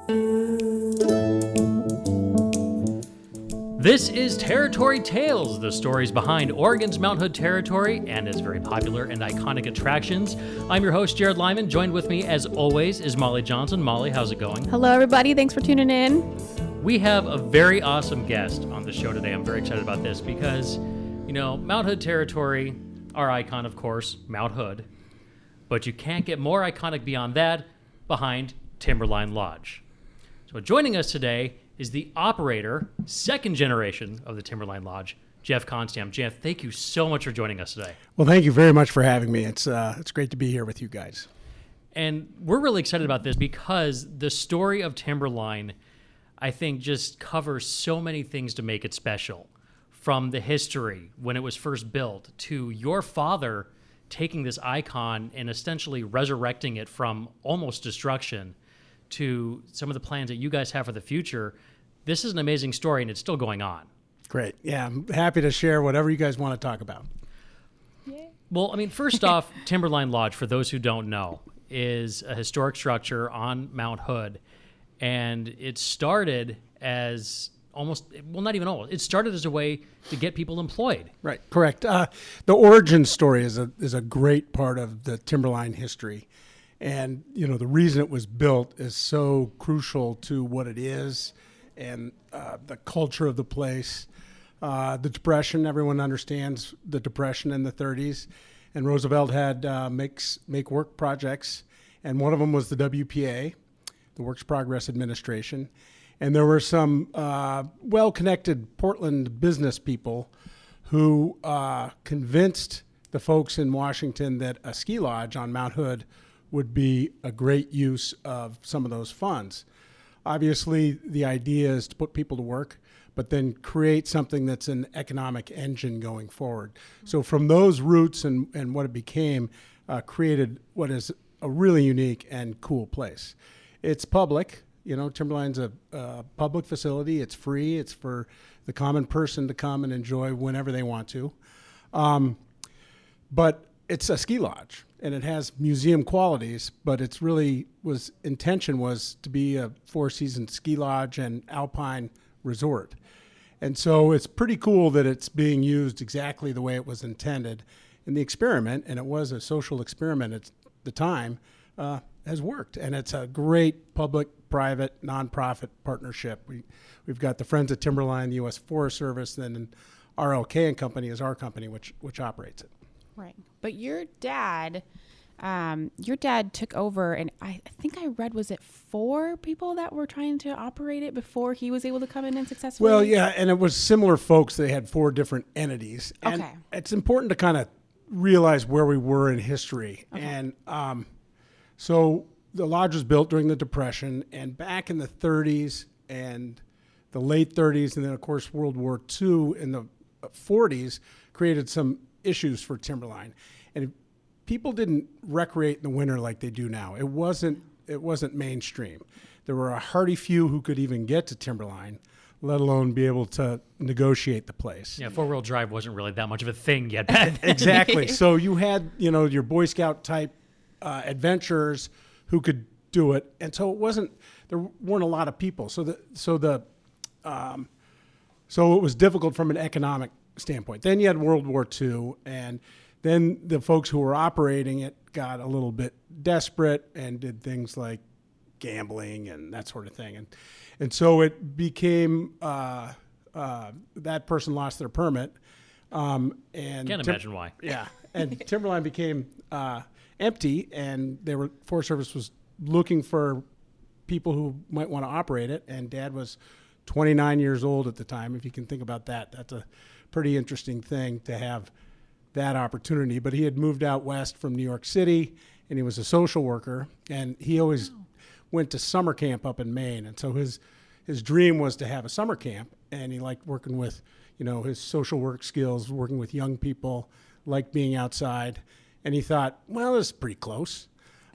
This is Territory Tales, the stories behind Oregon's Mount Hood Territory and its very popular and iconic attractions. I'm your host, Jared Lyman. Joined with me, as always, is Molly Johnson. Molly, how's it going? Hello, everybody. Thanks for tuning in. We have a very awesome guest on the show today. I'm very excited about this because, Mount Hood Territory, our icon, of course, Mount Hood. But you can't get more iconic beyond that behind Timberline Lodge. So joining us today is the operator, second generation of the Timberline Lodge, Jeff Kohnstamm. Jeff, thank you so much for joining us today. Well, thank you very much for having me. It's great to be here with you guys. And we're really excited about this because the story of Timberline, I think, just covers so many things to make it special. From the history, when it was first built, to your father taking this icon and essentially resurrecting it from almost destruction, to some of the plans that you guys have for the future. This is an amazing story, and it's still going on. Great. Yeah, I'm happy to share whatever you guys want to talk about. Yay. Well, first off, Timberline Lodge, for those who don't know, is a historic structure on Mount Hood, and it started as it started as a way to get people employed. Right, correct. The origin story is a great part of the Timberline history. And, the reason it was built is so crucial to what it is and the culture of the place. The Depression, everyone understands the Depression in the 30s. And Roosevelt had make work projects. And one of them was the WPA, the Works Progress Administration. And there were some well-connected Portland business people who convinced the folks in Washington that a ski lodge on Mount Hood would be a great use of some of those funds. Obviously, the idea is to put people to work, but then create something that's an economic engine going forward. So from those roots and what it became, created what is a really unique and cool place. It's public. Timberline's a public facility. It's free. It's for the common person to come and enjoy whenever they want to. But it's a ski lodge. And it has museum qualities, but its intention was to be a four-season ski lodge and alpine resort. And so it's pretty cool that it's being used exactly the way it was intended. And the experiment, and it was a social experiment at the time, has worked. And it's a great public-private nonprofit partnership. We've got the Friends of Timberline, the U.S. Forest Service, then RLK and Company is our company, which operates it. Right. But your dad took over, and I think I read, was it 4 people that were trying to operate it before he was able to come in and successfully? Well, yeah, and it was similar folks. They had 4 different entities. And okay. It's important to kind of realize where we were in history. Okay. And so the lodge was built during the Depression, and back in the 30s and the late 30s, and then, of course, World War II in the 40s created some issues for Timberline, and people didn't recreate in the winter like they do now. It wasn't mainstream. There were a hearty few who could even get to Timberline, let alone be able to negotiate the place. Yeah, four-wheel drive wasn't really that much of a thing yet. Exactly. So you had your Boy Scout type adventurers who could do it, and so there weren't a lot of people. So it was difficult from an economic standpoint. Then you had World War II, and then the folks who were operating it got a little bit desperate and did things like gambling and that sort of thing. And so it became, that person lost their permit. And Can't imagine why. Yeah. And Timberline became empty, and Forest Service was looking for people who might want to operate it. And Dad was 29 years old at the time. If you can think about that, that's a pretty interesting thing to have that opportunity. But he had moved out west from New York City, and he was a social worker, and he always went to summer camp up in Maine. And so his dream was to have a summer camp, and he liked working with, his social work skills, working with young people, liked being outside. And he thought, well, this is pretty close.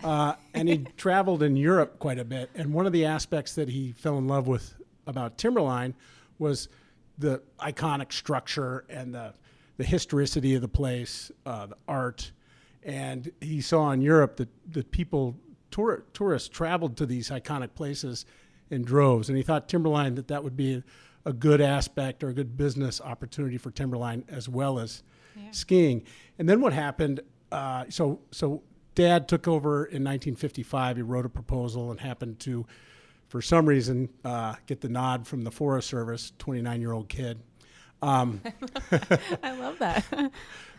And he traveled in Europe quite a bit. And one of the aspects that he fell in love with about Timberline was the iconic structure and the historicity of the place, the art. And he saw in Europe that tourists traveled to these iconic places in droves. And he thought Timberline, that would be a good aspect or a good business opportunity for Timberline as well as skiing. And then what happened, so Dad took over in 1955. He wrote a proposal and happened to, for some reason, get the nod from the Forest Service, 29-year-old kid. I love that.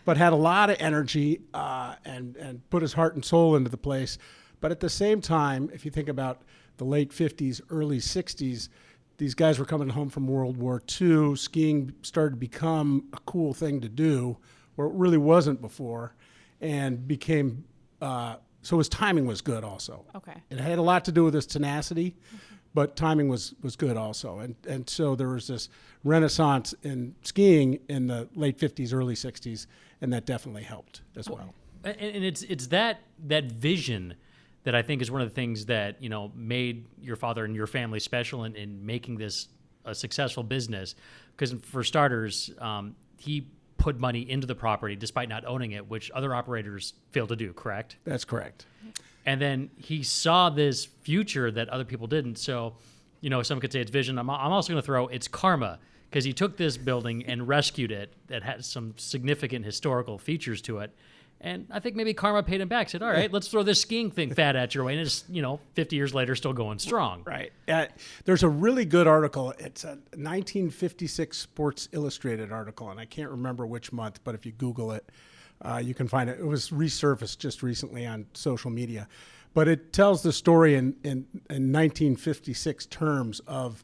But had a lot of energy and put his heart and soul into the place. But at the same time, if you think about the late 50s, early 60s, these guys were coming home from World War II. Skiing started to become a cool thing to do, where it really wasn't before, and became so his timing was good also. Okay. It had a lot to do with his tenacity, but timing was good also. And so there was this renaissance in skiing in the late 50s, early 60s, and that definitely helped as well. And it's that vision that I think is one of the things that, made your father and your family special in making this a successful business. Because for starters, he put money into the property despite not owning it, which other operators fail to do, correct? That's correct. And then he saw this future that other people didn't. So, some could say it's vision. I'm also going to throw it's karma, because he took this building and rescued it that has some significant historical features to it. And I think maybe karma paid him back, said, all right, let's throw this skiing thing fat at your way. And it's, 50 years later, still going strong. Right. There's a really good article. It's a 1956 Sports Illustrated article, and I can't remember which month, but if you Google it, you can find it. It was resurfaced just recently on social media. But it tells the story in 1956 terms of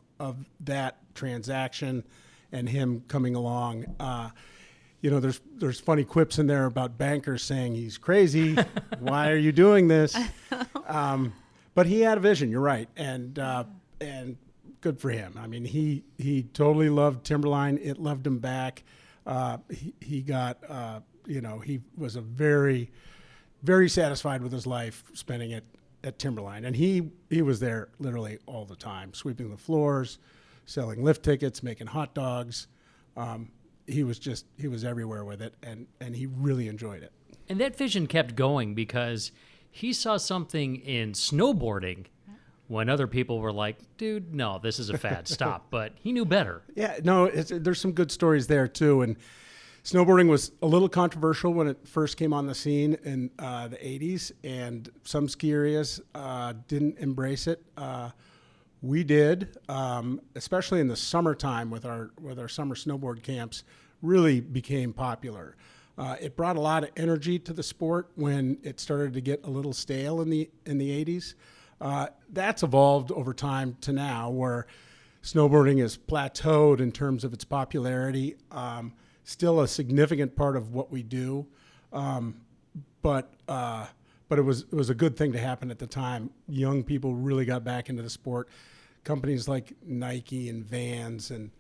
that transaction and him coming along. There's funny quips in there about bankers saying he's crazy. Why are you doing this? But he had a vision. You're right, and good for him. I mean, he totally loved Timberline. It loved him back. He got he was a very, very satisfied with his life spending it at Timberline, and he was there literally all the time, sweeping the floors, selling lift tickets, making hot dogs. He was everywhere with it, and he really enjoyed it. And that vision kept going because he saw something in snowboarding when other people were like, dude, no, this is a fad, stop. But he knew better. Yeah, no, there's some good stories there too. And snowboarding was a little controversial when it first came on the scene in the 80s, and some ski areas didn't embrace it. We did, especially in the summertime with our summer snowboard camps, really became popular. It brought a lot of energy to the sport when it started to get a little stale in the 80s. That's evolved over time to now, where snowboarding is plateaued in terms of its popularity. Still a significant part of what we do, but it was a good thing to happen at the time. Young people really got back into the sport. Companies like Nike and Vans and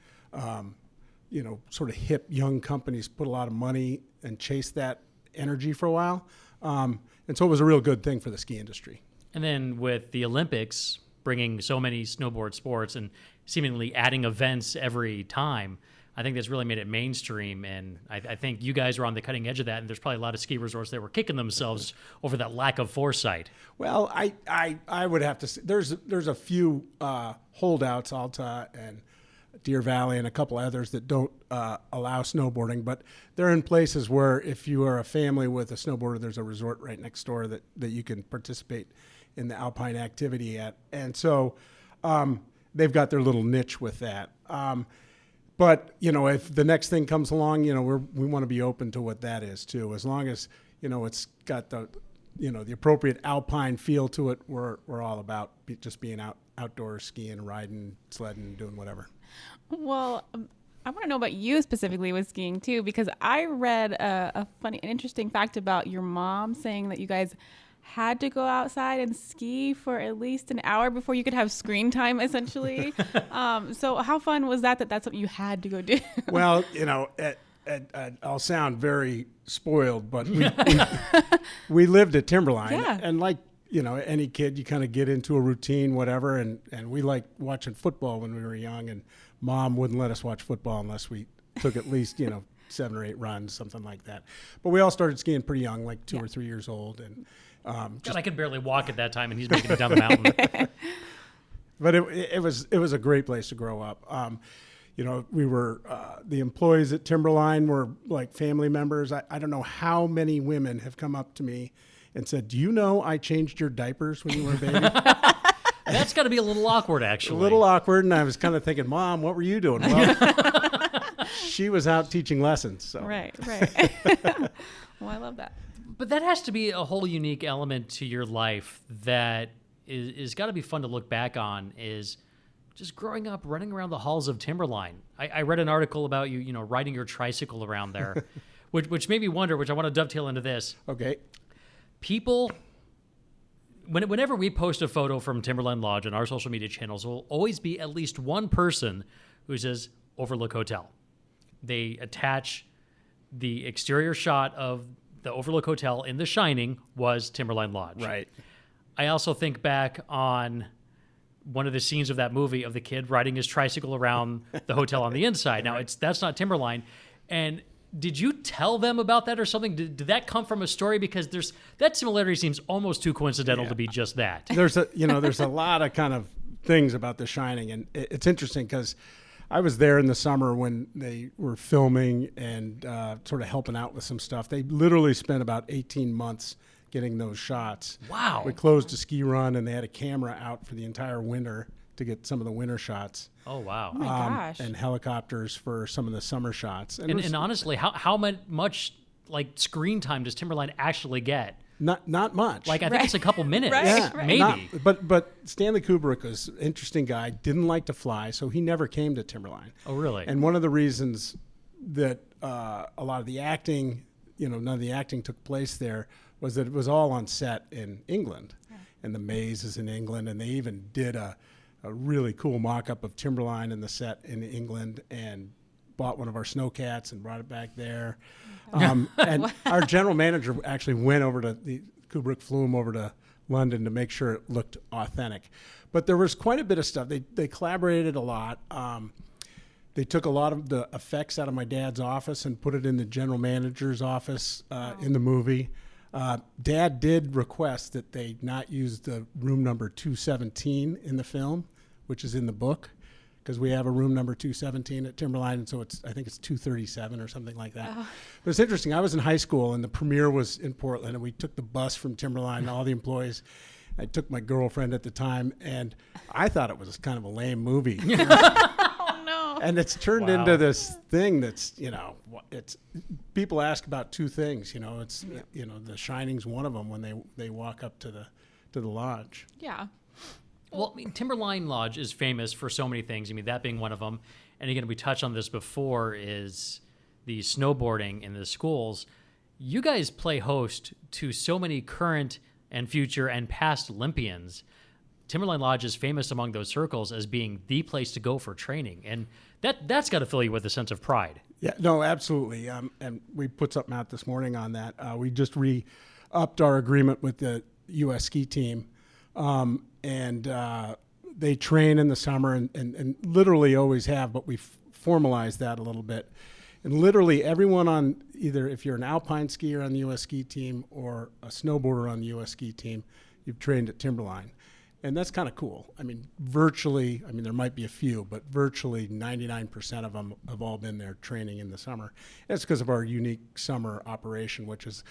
sort of hip young companies put a lot of money and chased that energy for a while, and so it was a real good thing for the ski industry. And then with the Olympics bringing so many snowboard sports and seemingly adding events every time, I think that's really made it mainstream, and I think you guys are on the cutting edge of that, and there's probably a lot of ski resorts that were kicking themselves over that lack of foresight. Well, I would have to say there's a few holdouts, Alta and Deer Valley and a couple others that don't allow snowboarding, but they're in places where if you are a family with a snowboarder, there's a resort right next door that you can participate in the alpine activity at. And so they've got their little niche with that. But, if the next thing comes along, we want to be open to what that is too. As long as, it's got the appropriate alpine feel to it, we're all about just being outdoors, skiing, riding, sledding, doing whatever. Well, I want to know about you specifically with skiing too, because I read an interesting fact about your mom saying that you guys had to go outside and ski for at least an hour before you could have screen time, essentially. So how fun was that that's something you had to go do? Well, I'll sound very spoiled, but we lived at Timberline. Yeah. And like, any kid, you kind of get into a routine, whatever. And we liked watching football when we were young, and Mom wouldn't let us watch football unless we took at least, 7 or 8 runs, something like that. But we all started skiing pretty young, like 2 or 3 years old. And God, I could barely walk at that time, and he's making it down the mountain. But it was a great place to grow up. We were the employees at Timberline were like family members. I don't know how many women have come up to me and said, "Do you know I changed your diapers when you were a baby?" That's got to be a little awkward, actually. A little awkward, and I was kind of thinking, "Mom, what were you doing?" Well, she was out teaching lessons. So. Right. Well, I love that. But that has to be a whole unique element to your life that is got to be fun to look back on, is just growing up running around the halls of Timberline. I read an article about you riding your tricycle around there, which made me wonder, which I want to dovetail into this. Okay. People, whenever we post a photo from Timberline Lodge on our social media channels, there will always be at least one person who says Overlook Hotel. They attach the exterior shot of the Overlook Hotel in The Shining was Timberline Lodge. Right. I also think back on one of the scenes of that movie of the kid riding his tricycle around the hotel on the inside. Now, that's not Timberline. And did you tell them about that or something? Did that come from a story? Because that similarity seems almost too coincidental to be just that. There's a lot of kind of things about The Shining, and it's interesting because I was there in the summer when they were filming and sort of helping out with some stuff. They literally spent about 18 months getting those shots. Wow. We closed a ski run, and they had a camera out for the entire winter to get some of the winter shots. Oh, wow. Oh my gosh. And helicopters for some of the summer shots. And honestly, how much like screen time does Timberline actually get? Not much. Like, I think it's a couple minutes, Right. maybe. But Stanley Kubrick was an interesting guy, didn't like to fly, so he never came to Timberline. Oh, really? And one of the reasons that a lot of the acting, none of the acting took place there was that it was all on set in England. Yeah. And the maze is in England, and they even did a really cool mock-up of Timberline in the set in England and bought one of our snowcats and brought it back there. And our general manager actually went over to Kubrick flew him over to London to make sure it looked authentic. But there was quite a bit of stuff. They collaborated a lot. They took a lot of the effects out of my dad's office and put it in the general manager's office in the movie. Dad did request that they not use the room number 217 in the film, which is in the book, because we have a room number 217 at Timberline, and so I think it's 237 or something like that. But it's interesting. I was in high school, and the premiere was in Portland, and we took the bus from Timberline, and all the employees. I took my girlfriend at the time, and I thought it was kind of a lame movie. Oh no! And it's turned into this thing that's, it's people ask about two things. The Shining's one of them when they walk up to the lodge. Yeah. Well, I mean, Timberline Lodge is famous for so many things. I mean, that being one of them. And again, we touched on this before, is the snowboarding in the schools. You guys play host to so many current and future and past Olympians. Timberline Lodge is famous among those circles as being the place to go for training. And that's got to fill you with a sense of pride. Yeah, no, absolutely. And we put something out this morning on that. We just re-upped our agreement with the U.S. ski team. And they train in the summer and literally always have, but we've formalized that a little bit. And literally everyone on either, if you're an alpine skier on the U.S. ski team or a snowboarder on the U.S. ski team, you've trained at Timberline. And that's kind of cool. I mean, there might be a few, but virtually 99% of them have all been there training in the summer. That's because of our unique summer operation, which is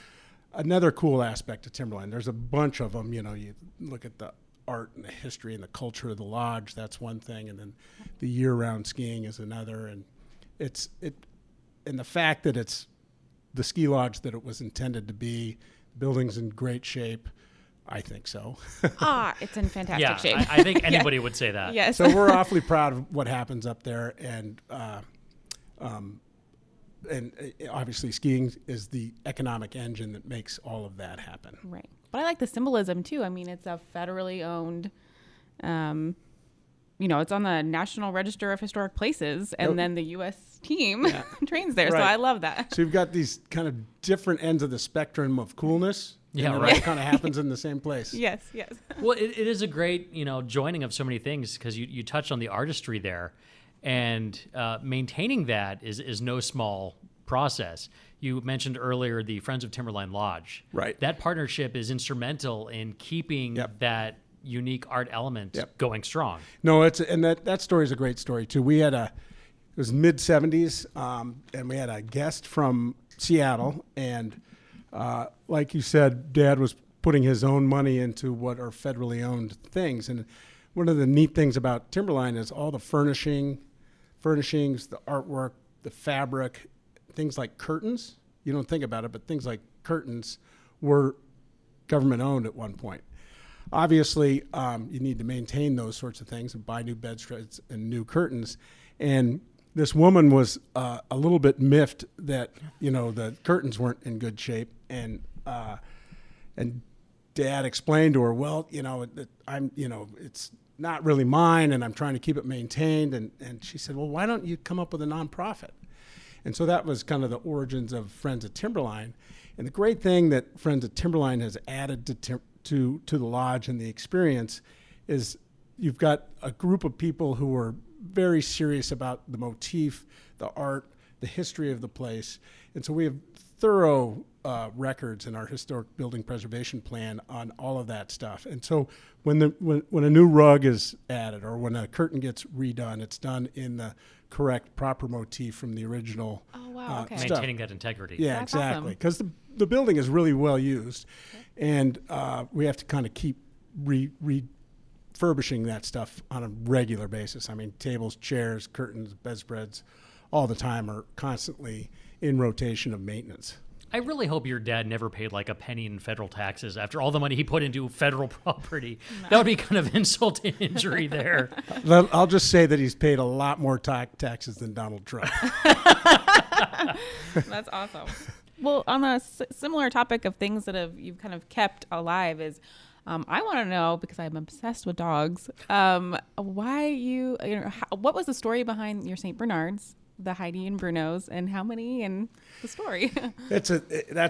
another cool aspect of Timberline. There's a bunch of them. You look at the art and the history and the culture of the lodge. That's one thing, and then the year-round skiing is another. And and the fact that it's the ski lodge that it was intended to be, the building's in great shape. I think so. It's in fantastic shape. I think anybody would say that. Yes. So we're awfully proud of what happens up there, and obviously skiing is the economic engine that makes all of that happen. Right. But I like the symbolism too. I mean, it's a federally owned, it's on the National Register of Historic Places, and then the U.S. team trains there. Right. So I love that. So you've got these kind of different ends of the spectrum of coolness. Yeah, and right. It all kind of happens in the same place. Yes. Well, it is a great, joining of so many things, because you touched on the artistry there, and maintaining that is no small process. You mentioned earlier the Friends of Timberline Lodge. Right. That partnership is instrumental in keeping that unique art element Yep. going strong. No, that story is a great story too. We had it was mid '70s, and we had a guest from Seattle, and like you said, Dad was putting his own money into what are federally owned things. And one of the neat things about Timberline is all the furnishings, the artwork, the fabric, things like curtains. You don't think about it, but things like curtains were government owned at one point. Obviously, you need to maintain those sorts of things and buy new bedspreads and new curtains. And this woman was a little bit miffed that the curtains weren't in good shape, and Dad explained to her, well, it's not really mine, and I'm trying to keep it maintained. And she said, well, why don't you come up with a nonprofit? And so that was kind of the origins of Friends of Timberline. And the great thing that Friends of Timberline has added to the lodge and the experience is you've got a group of people who are very serious about the motif, the art, the history of the place. And so we have thorough records in our historic building preservation plan on all of that stuff. And so when a new rug is added or when a curtain gets redone, it's done in the correct, proper motif from the original Okay. stuff. Maintaining that integrity. Yeah, That's exactly. Because the building is really well used, and we have to kind of keep refurbishing that stuff on a regular basis. I mean, tables, chairs, curtains, bedspreads, all the time are constantly in rotation of maintenance. I really hope your dad never paid like a penny in federal taxes after all the money he put into federal property. No. That would be kind of insult to injury there. I'll just say that he's paid a lot more taxes than Donald Trump. That's awesome. Well, on a similar topic of things that you've kind of kept alive is, I want to know, because I'm obsessed with dogs, why what was the story behind your St. Bernards, the Heidi and Bruno's, and how many, and the story? That's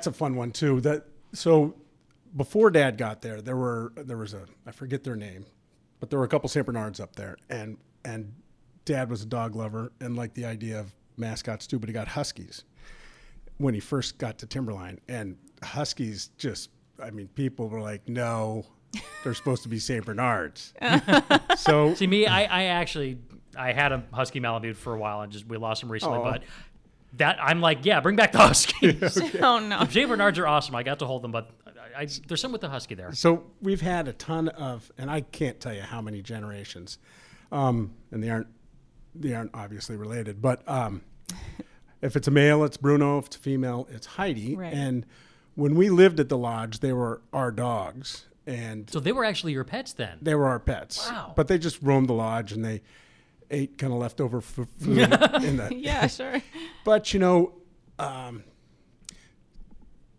a fun one too. So before Dad got there, there was I forget their name, but there were a couple St. Bernards up there, and Dad was a dog lover and liked the idea of mascots too, but he got Huskies when he first got to Timberline, and Huskies people were like, no, they're supposed to be St. Bernards. So see me, I had a Husky Malamute for a while and we lost him recently, but that I'm like, yeah, bring back the Husky. Okay. Oh no. The St. Bernards are awesome. I got to hold them, but there's some with the Husky there. So we've had a ton of, and I can't tell you how many generations, and they aren't obviously related, but if it's a male, it's Bruno. If it's a female, it's Heidi. Right. And when we lived at the lodge, they were our dogs, and So they were actually your pets then. they were our pets. Wow. But they just roamed the lodge, and they ate kind of leftover food in the. Yeah, sure. But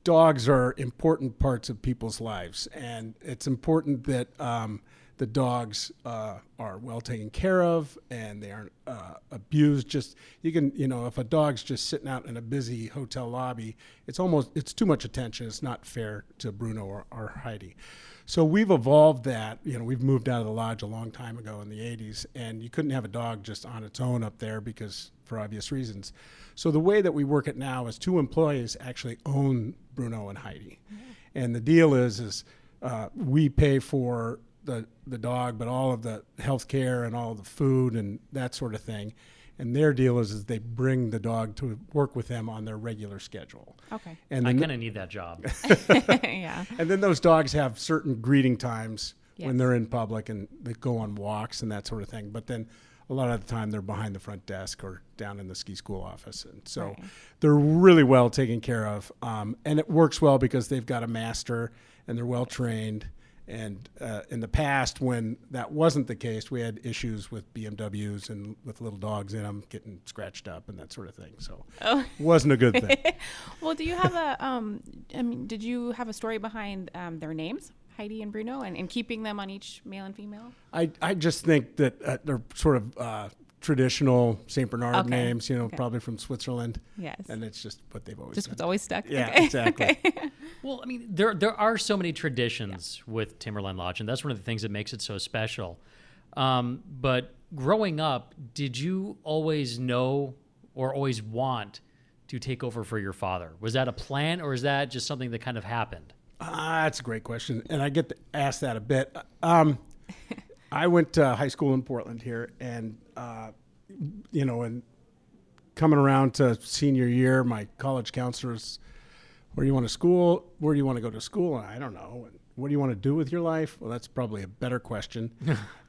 dogs are important parts of people's lives, and it's important that the dogs are well taken care of and they aren't abused. If a dog's just sitting out in a busy hotel lobby, it's too much attention. It's not fair to Bruno or Heidi. So we've evolved that. We've moved out of the lodge a long time ago in the 80s, and you couldn't have a dog just on its own up there for obvious reasons. So the way that we work it now is 2 employees actually own Bruno and Heidi. Mm-hmm. And the deal is we pay for the dog, but all of the health care and all of the food and that sort of thing. And their deal is they bring the dog to work with them on their regular schedule. Okay. And I then, kind of need that job. Yeah. and then those dogs have certain greeting times Yes. when they're in public, and they go on walks and that sort of thing. But then a lot of the time they're behind the front desk or down in the ski school office. And so Right. they're really well taken care of. And it works well because they've got a master and they're well trained. And in the past, when that wasn't the case, we had issues with BMWs and with little dogs in them getting scratched up and that sort of thing. So it wasn't a good thing. Well, do you have did you have a story behind their names, Heidi and Bruno, and keeping them on each male and female? I just think that they're sort of traditional St. Bernard names, probably from Switzerland. Yes. And it's just what they've always Just done. what's always stuck? Yeah, Okay. exactly. Okay. Well, I mean, there are so many traditions with Timberline Lodge, and that's one of the things that makes it so special. But growing up, did you always know or always want to take over for your father? Was that a plan, or is that just something that kind of happened? That's a great question, and I get asked that a bit. I went to high school in Portland here, and and coming around to senior year, my college counselors, where do you want to school? Where do you want to go to school? And I don't know. What do you want to do with your life? Well, that's probably a better question.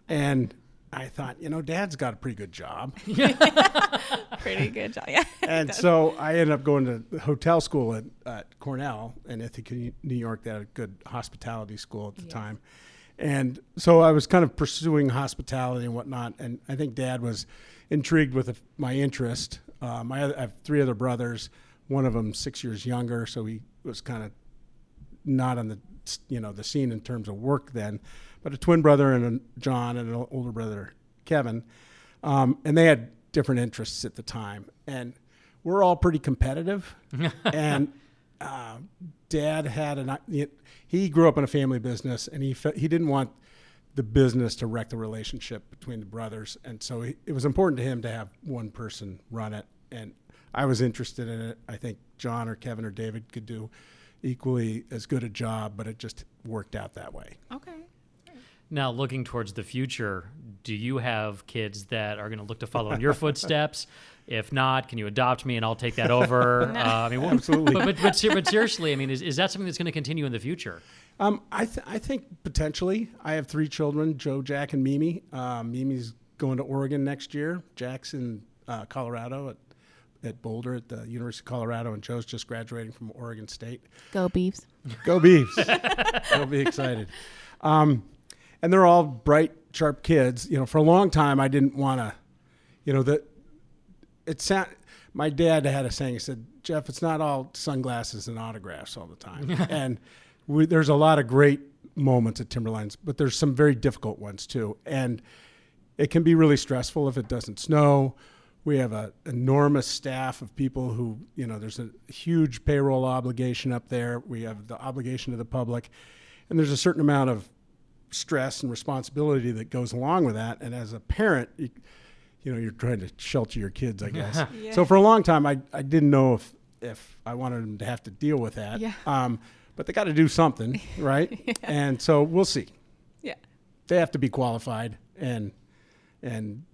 And I thought, Dad's got a pretty good job. Pretty good job, yeah. And so I ended up going to hotel school at Cornell in Ithaca, New York. They had a good hospitality school at the time. And so I was kind of pursuing hospitality and whatnot. And I think Dad was intrigued with my interest. I have 3 other brothers. One of them 6 years younger, so he was kind of not on the scene in terms of work then. But a twin brother and John and an older brother, Kevin. And they had different interests at the time. And we're all pretty competitive. And Dad had he grew up in a family business, and he didn't want the business to wreck the relationship between the brothers. And so it was important to him to have one person run it. And I was interested in it. I think John or Kevin or David could do equally as good a job, but it just worked out that way. Okay. Now, looking towards the future, do you have kids that are going to look to follow in your footsteps? If not, can you adopt me and I'll take that over? Absolutely. But seriously, I mean, is that something that's going to continue in the future? I think potentially. I have 3 children, Joe, Jack, and Mimi. Mimi's going to Oregon next year. Jack's in Colorado at Boulder at the University of Colorado, and Joe's just graduating from Oregon State. Go Beavs. Go Beavs. They'll be excited. And they're all bright, sharp kids. For a long time, I didn't want to, my dad had a saying, he said, Jeff, it's not all sunglasses and autographs all the time. And there's a lot of great moments at Timberlines, but there's some very difficult ones too. And it can be really stressful if it doesn't snow. We have an enormous staff of people who, there's a huge payroll obligation up there. We have the obligation to the public. And there's a certain amount of stress and responsibility that goes along with that. And as a parent, you're trying to shelter your kids, I guess. Yeah. So for a long time, I didn't know if I wanted them to have to deal with that. Yeah. But they got to do something, right? Yeah. And so we'll see. Yeah. They have to be qualified and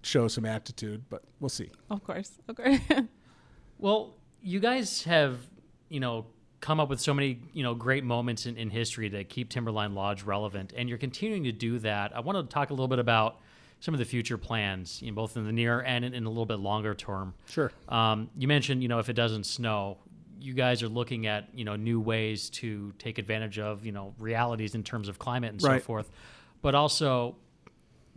show some aptitude, but we'll see. Of course. Well, you guys have, come up with so many, great moments in history that keep Timberline Lodge relevant, and you're continuing to do that. I want to talk a little bit about some of the future plans, both in the near and in a little bit longer term. Sure. You mentioned, if it doesn't snow, you guys are looking at, new ways to take advantage of, realities in terms of climate and so forth, but also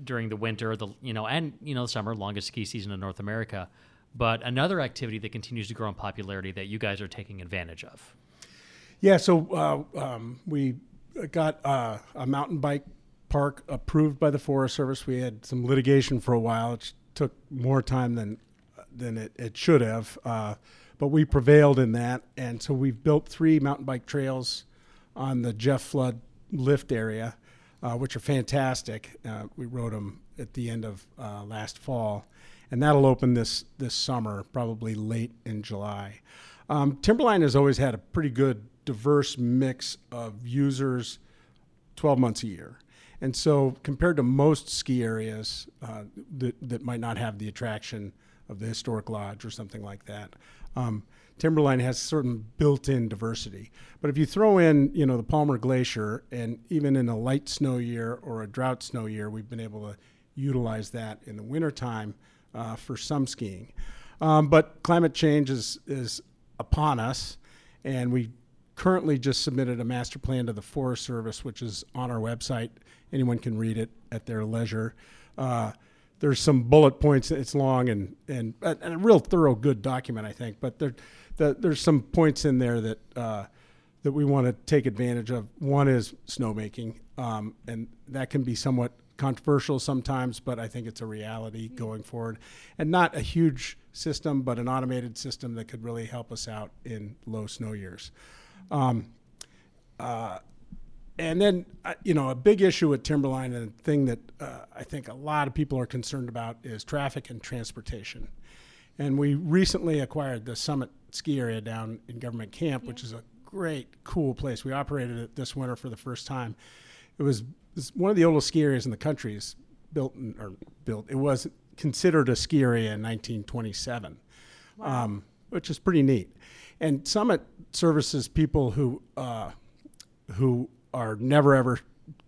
during the winter, the summer, longest ski season in North America. But another activity that continues to grow in popularity that you guys are taking advantage of. Yeah, so we got a mountain bike park approved by the Forest Service. We had some litigation for a while. It took more time than it should have, but we prevailed in that. And so we've built 3 mountain bike trails on the Jeff Flood lift area, which are fantastic. We rode them at the end of last fall, and that'll open this summer, probably late in July. Timberline has always had a pretty good diverse mix of users 12 months a year. And so compared to most ski areas that might not have the attraction of the historic lodge or something like that, Timberline has certain built-in diversity. But if you throw in, the Palmer Glacier, and even in a light snow year or a drought snow year, we've been able to utilize that in the wintertime for some skiing. But climate change is upon us, and we currently just submitted a master plan to the Forest Service, which is on our website. Anyone can read it at their leisure. There's some bullet points. It's long and a real thorough, good document, I think. But there's some points in there that we want to take advantage of. One is snowmaking, and that can be somewhat controversial sometimes, but I think it's a reality going forward. And not a huge system, but an automated system that could really help us out in low snow years. And then, a big issue at Timberline, and a thing that I think a lot of people are concerned about, is traffic and transportation. And we recently acquired the Summit ski area down in Government Camp, which is a great, cool place. We operated it this winter for the first time. It was It's one of the oldest ski areas in the country. Is built. It was considered a ski area in 1927, which is pretty neat. And Summit services people who are never ever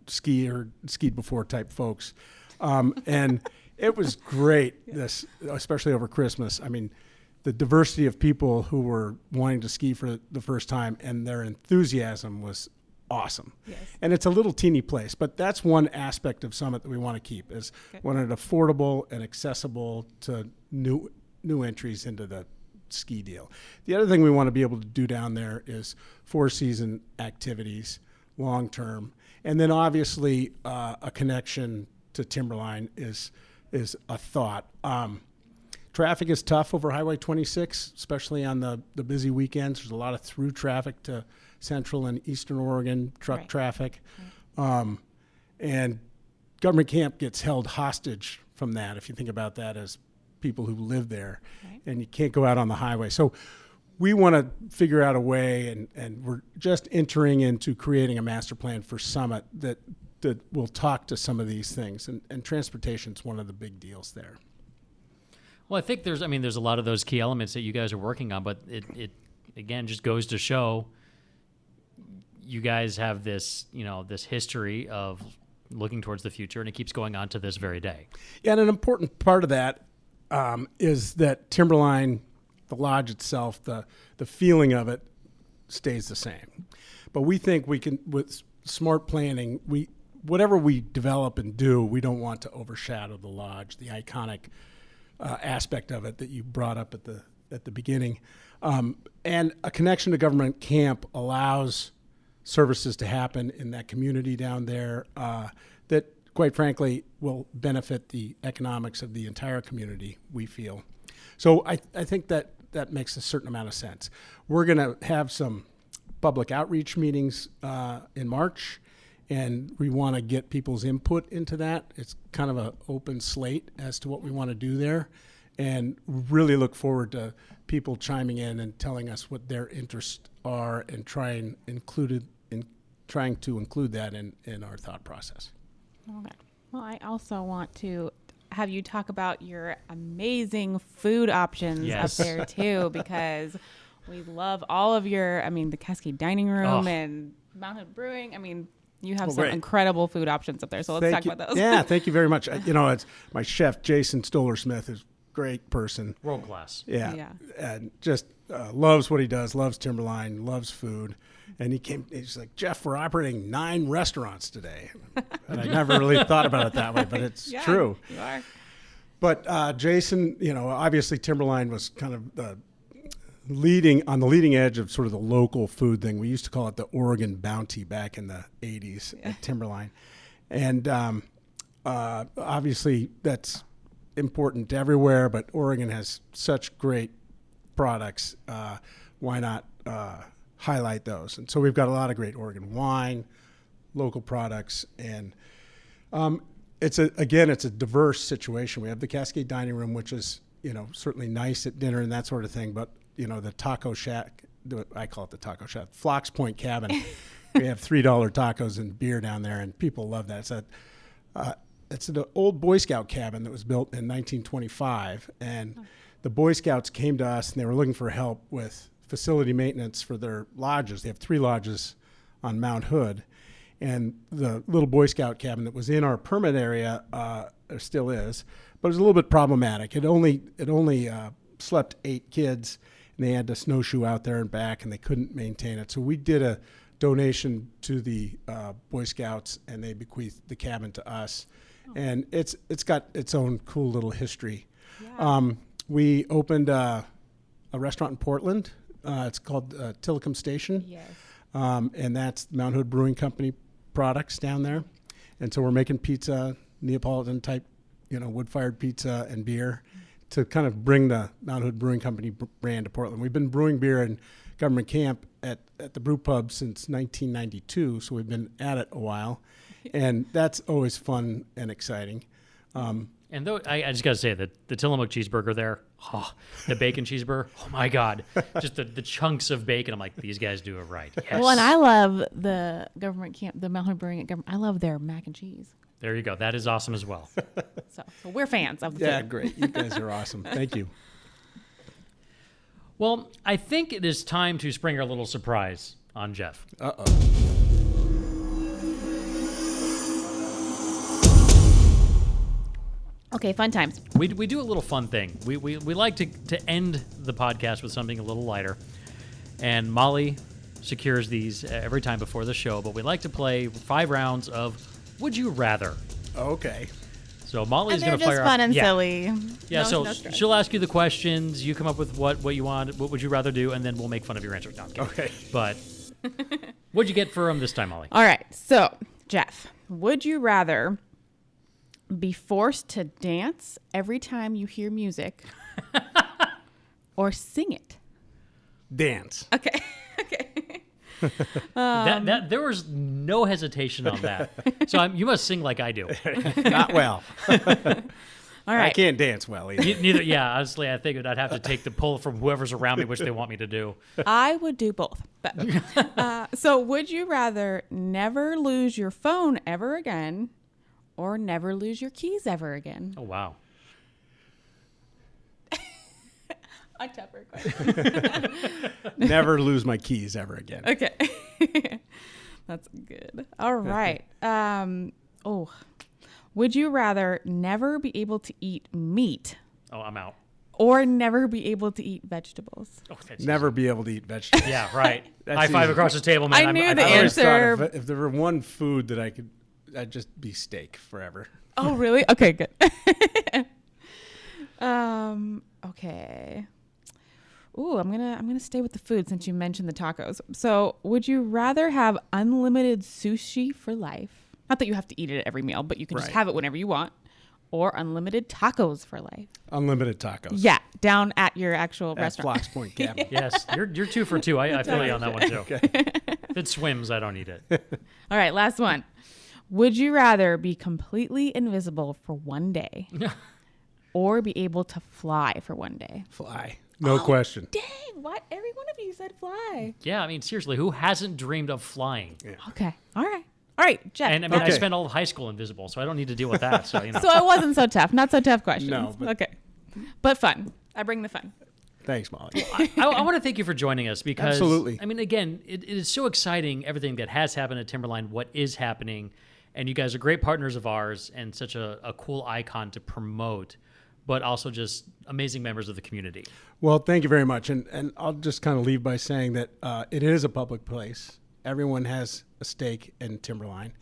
skied before type folks, and it was great. This, especially over Christmas. I mean, the diversity of people who were wanting to ski for the first time, and their enthusiasm was awesome. Yes. And it's a little teeny place, but that's one aspect of Summit that we want to keep, is want it affordable and accessible to new entries into the ski deal. The other thing we want to be able to do down there is 4-season activities, long term, and then obviously a connection to Timberline is a thought. Traffic is tough over Highway 26, especially on the busy weekends. There's a lot of through traffic to Central and Eastern Oregon, truck traffic. And Government Camp gets held hostage from that, if you think about that as people who live there. And you can't go out on the highway. So we want to figure out a way, and we're just entering into creating a master plan for Summit that will talk to some of these things. And transportation's one of the big deals there. Well, I think there's a lot of those key elements that you guys are working on, but it again just goes to show you guys have this history of looking towards the future, and it keeps going on to this very day. Yeah, and an important part of that is that Timberline, the lodge itself, the feeling of it stays the same. But we think we can, with smart planning, whatever we develop and do, we don't want to overshadow the lodge, the iconic aspect of it that you brought up at the beginning. And a connection to Government Camp allows services to happen in that community down there that, quite frankly, will benefit the economics of the entire community, we feel. So I think that makes a certain amount of sense. We're going to have some public outreach meetings in March, and we want to get people's input into that. It's kind of an open slate as to what we want to do there, and really look forward to people chiming in and telling us what their interests are and trying to include that in our thought process. Okay. Well, I also want to have you talk about your amazing food options up there too, because we love all of the Cascade Dining Room and Mount Hood Brewing. You have some incredible food options up there, so let's talk about those. Yeah, thank you very much. It's my chef, Jason Stoller-Smith, is a great person. World class. Yeah. And just loves what he does, loves Timberline, loves food. And he's like, Jeff, we're operating 9 restaurants today. And I never really thought about it that way, but it's true. You are. But Jason, obviously Timberline was kind of on the leading edge of sort of the local food thing. We used to call it the Oregon Bounty back in the 80s at Timberline. And obviously that's important everywhere, but Oregon has such great products. Why not highlight those? And so we've got a lot of great Oregon wine, local products, and it's a diverse situation. We have the Cascade Dining Room, which is certainly nice at dinner and that sort of thing, but the taco shack, I call it the taco shack, Flox Point Cabin. We have $3 tacos and beer down there, and people love that. It's an old Boy Scout cabin that was built in 1925, and the Boy Scouts came to us and they were looking for help with facility maintenance for their lodges. They have 3 lodges on Mount Hood, and the little Boy Scout cabin that was in our permit area still is, but it was a little bit problematic. It only slept 8 kids, and they had to snowshoe out there and back, and they couldn't maintain it. So we did a donation to the Boy Scouts, and they bequeathed the cabin to us. And it's got its own cool little history. Yeah. We opened a restaurant in Portland. It's called Tillicum Station. Yes. And that's Mount Hood Brewing Company products down there. And so we're making pizza, Neapolitan type, wood-fired pizza and beer to kind of bring the Mount Hood Brewing Company brand to Portland. We've been brewing beer in Government Camp at the brew pub since 1992, so we've been at it a while. And that's always fun and exciting. And though I just got to say that the Tillamook cheeseburger there, the bacon cheeseburger, oh my God, just the chunks of bacon. I'm like, these guys do it right. Yes. Well, and I love the government camp, the Melbourne Brewing at government. I love their mac and cheese. There you go. That is awesome as well. So we're fans of the Yeah, food. great. You guys are awesome. Thank you. Well, I think it is time to spring our little surprise on Jeff. Uh-oh. Okay, fun times. We do a little fun thing. We like to end the podcast with something a little lighter. And Molly secures these every time before the show, but we like to play 5 rounds of Would You Rather. Okay. So Molly's And they're going to fire just fun off. and Yeah. silly. Yeah, No- so no stress. she'll ask you the questions. You come up with what you want. What would you rather do? And then we'll make fun of your answer. No, I'm kidding. Okay. But what'd you get for him this time, Molly? All right, so Jeff, would you rather be forced to dance every time you hear music or sing it? Dance. Okay. Okay. That there was no hesitation on that. So you must sing like I do. Not well. All I right. can't dance well either. Neither. Yeah, honestly, I figured I'd have to take the pull from whoever's around me, which they want me to do. I would do both. But, so would you rather never lose your phone ever again or never lose your keys ever again? Oh wow. A tougher question. Never lose my keys ever again. Okay. That's good. All right. Would you rather never be able to eat meat Oh, I'm out. or never be able to eat vegetables? Oh, that's Never be able to eat vegetables. easy. Yeah, right. That's High five easy. across the table, man. I knew the I always answer. thought if there were one food that I'd just be steak forever. Oh, really? Okay, good. Okay. Ooh, I'm gonna stay with the food since you mentioned the tacos. So, would you rather have unlimited sushi for life? Not that you have to eat it at every meal, but you can just Right. have it whenever you want, or unlimited tacos for life? Unlimited tacos. Yeah, down at your actual At restaurant. Fox Point Cabin. Yes, you're 2 for 2. I feel you on that one too. If it swims, I don't eat it. All right, last one. Would you rather be completely invisible for one day, or be able to fly for one day? Fly. No question. Dang! What? Every one of you said fly. Yeah, I mean, seriously, who hasn't dreamed of flying? Okay. All right, Jeff. And I mean, I Okay. spent all of high school invisible, so I don't need to deal with that. So you know. So it wasn't so tough. Not so tough questions. No, but- Okay. But fun. I bring the fun. Thanks, Molly. I want to thank you for joining us because, Absolutely. I mean, again, it is so exciting, everything that has happened at Timberline, what is happening, and you guys are great partners of ours and such a cool icon to promote, but also just amazing members of the community. Well, thank you very much. And I'll just kind of leave by saying that it is a public place. Everyone has a stake in Timberline.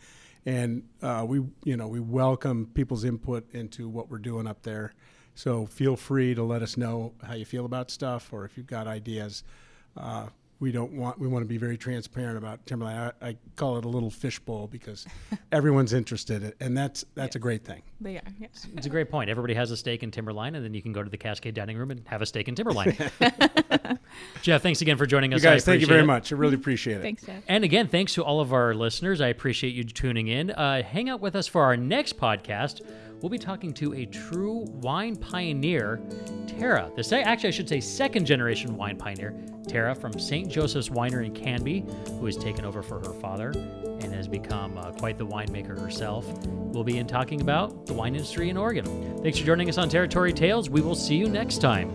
And we welcome people's input into what we're doing up there. So feel free to let us know how you feel about stuff, or if you've got ideas. We want to be very transparent about Timberline. I call it a little fishbowl because everyone's interested, and that's a great thing. They are. Yes. It's a great point. Everybody has a stake in Timberline, and then you can go to the Cascade Dining Room and have a stake in Timberline. Jeff, thanks again for joining us. You guys, I thank you appreciate very it. much. I really appreciate it. Thanks, Jeff. And again, thanks to all of our listeners. I appreciate you tuning in. Hang out with us for our next podcast. We'll be talking to a true wine pioneer, Tara. Actually, I should say second-generation wine pioneer, Tara from St. Joseph's Winery in Canby, who has taken over for her father and has become quite the winemaker herself. We'll be talking about the wine industry in Oregon. Thanks for joining us on Territory Tales. We will see you next time.